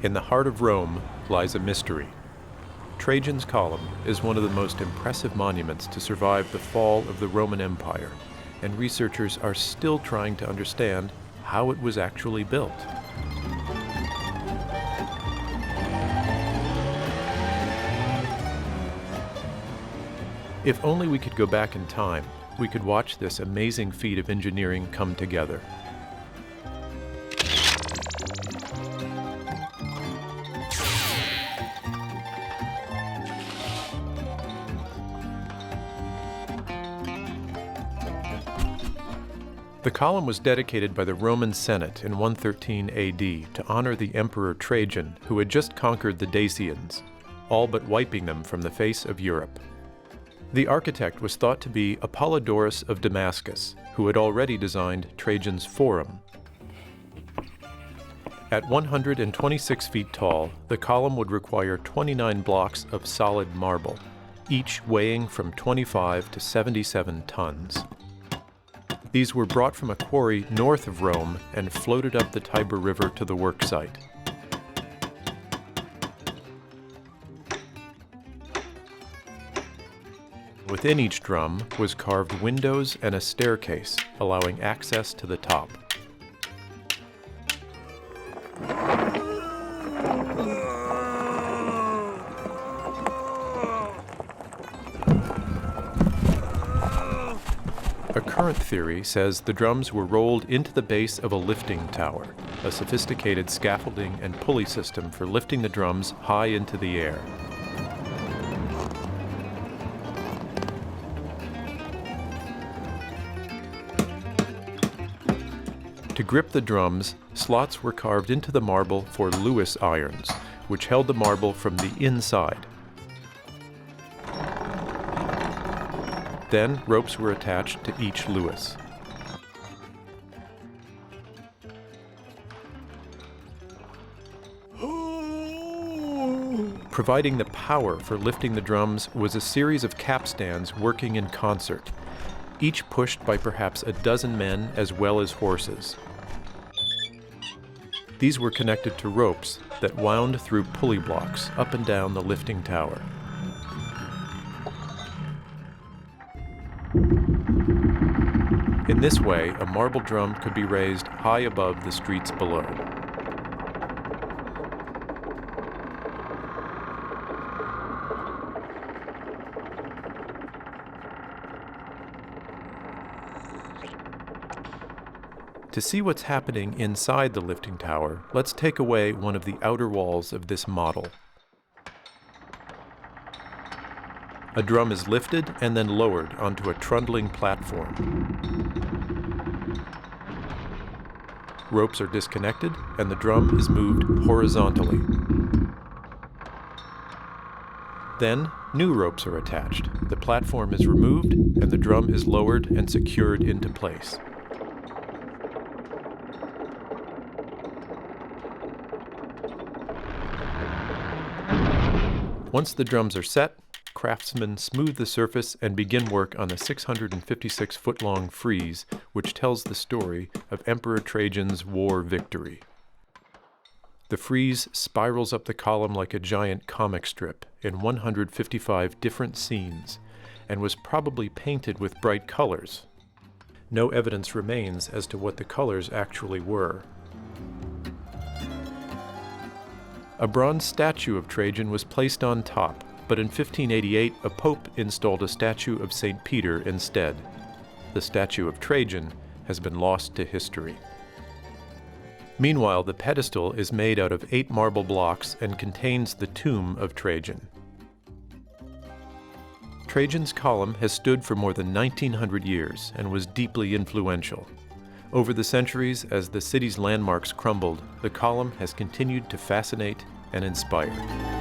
In the heart of Rome lies a mystery. Trajan's Column is one of the most impressive monuments to survive the fall of the Roman Empire, and researchers are still trying to understand how it was actually built. If only we could go back in time, we could watch this amazing feat of engineering come together. The column was dedicated by the Roman Senate in 113 AD to honor the Emperor Trajan, who had just conquered the Dacians, all but wiping them from the face of Europe. The architect was thought to be Apollodorus of Damascus, who had already designed Trajan's Forum. At 126 feet tall, the column would require 29 blocks of solid marble, each weighing from 25 to 77 tons. These were brought from a quarry north of Rome and floated up the Tiber River to the work site. Within each drum was carved windows and a staircase, allowing access to the top. A current theory says the drums were rolled into the base of a lifting tower, a sophisticated scaffolding and pulley system for lifting the drums high into the air. To grip the drums, slots were carved into the marble for Lewis irons, which held the marble from the inside. Then, ropes were attached to each Lewis. Providing the power for lifting the drums was a series of capstans working in concert, each pushed by perhaps a dozen men as well as horses. These were connected to ropes that wound through pulley blocks up and down the lifting tower. In this way, a marble drum could be raised high above the streets below. To see what's happening inside the lifting tower, let's take away one of the outer walls of this model. A drum is lifted and then lowered onto a trundling platform. Ropes are disconnected and the drum is moved horizontally. Then, new ropes are attached. The platform is removed and the drum is lowered and secured into place. Once the drums are set, craftsmen smooth the surface and begin work on the 656-foot-long frieze, which tells the story of Emperor Trajan's war victory. The frieze spirals up the column like a giant comic strip in 155 different scenes, and was probably painted with bright colors. No evidence remains as to what the colors actually were. A bronze statue of Trajan was placed on top, but in 1588 a pope installed a statue of St. Peter instead. The statue of Trajan has been lost to history. Meanwhile, the pedestal is made out of 8 marble blocks and contains the tomb of Trajan. Trajan's Column has stood for more than 1900 years and was deeply influential. Over the centuries, as the city's landmarks crumbled, the column has continued to fascinate and inspire.